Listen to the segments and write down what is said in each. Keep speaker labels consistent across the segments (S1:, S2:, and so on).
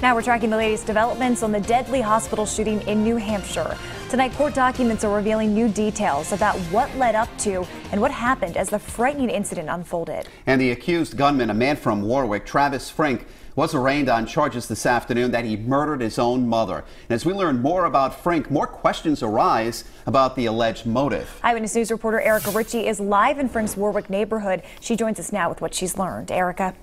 S1: Now we're tracking the latest developments on the deadly hospital shooting in New Hampshire. Tonight, court documents are revealing new details about what led up to and what happened as the frightening incident unfolded.
S2: And the accused gunman, a man from Warwick, Travis Frink, was arraigned on charges this afternoon that he murdered his own mother. And as we learn more about Frink, more questions arise about the alleged motive.
S1: Eyewitness News reporter Erica Ritchie is live in Frink's Warwick neighborhood. She joins us now with what she's learned. Erica.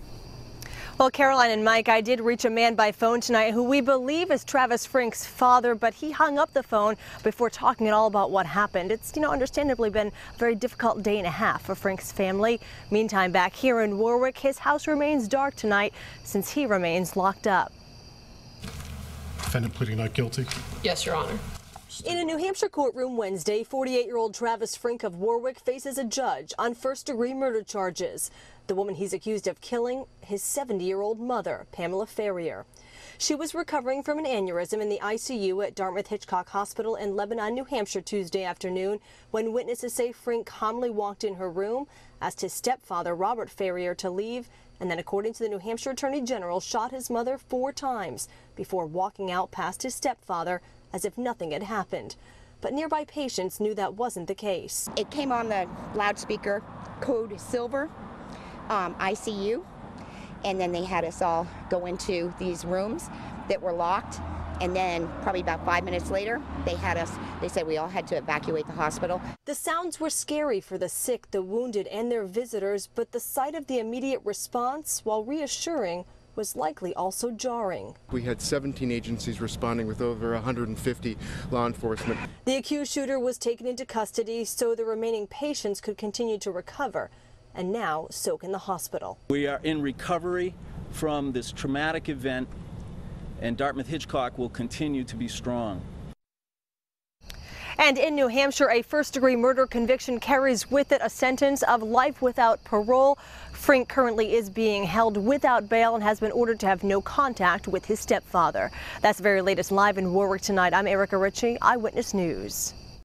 S3: Well, Caroline and Mike, I did reach a man by phone tonight who we believe is Travis Frink's father, but he hung up the phone before talking at all about what happened. It's, understandably been a very difficult day and a half for Frink's family. Meantime, back here in Warwick, his house remains dark tonight since he remains locked up.
S4: Defendant pleading not guilty.
S5: Yes, Your Honor.
S3: In a New Hampshire courtroom Wednesday, 48-year-old Travis Frink of Warwick faces a judge on first-degree murder charges. The woman he's accused of killing, his 70-year-old mother, Pamela Ferrier. She was recovering from an aneurysm in the ICU at Dartmouth-Hitchcock Hospital in Lebanon, New Hampshire Tuesday afternoon when witnesses say Frink calmly walked in her room, asked his stepfather, Robert Ferrier, to leave, and then, according to the New Hampshire Attorney General, shot his mother 4 times before walking out past his stepfather as if nothing had happened. But nearby patients knew that wasn't the case.
S6: It came on the loudspeaker, code silver, ICU, and then they had us all go into these rooms that were locked, and then probably about 5 minutes later they said we all had to evacuate the hospital.
S3: The sounds were scary for the sick, the wounded, and their visitors, but the sight of the immediate response, while reassuring, was likely also jarring.
S7: We had 17 agencies responding with over 150 law enforcement.
S3: The accused shooter was taken into custody so the remaining patients could continue to recover, and now soak in the hospital.
S8: We are in recovery from this traumatic event, and Dartmouth-Hitchcock will continue to be strong.
S3: And in New Hampshire, a first-degree murder conviction carries with it a sentence of life without parole. Frink currently is being held without bail and has been ordered to have no contact with his stepfather. That's the very latest live in Warwick tonight. I'm Erica Ritchie, Eyewitness News.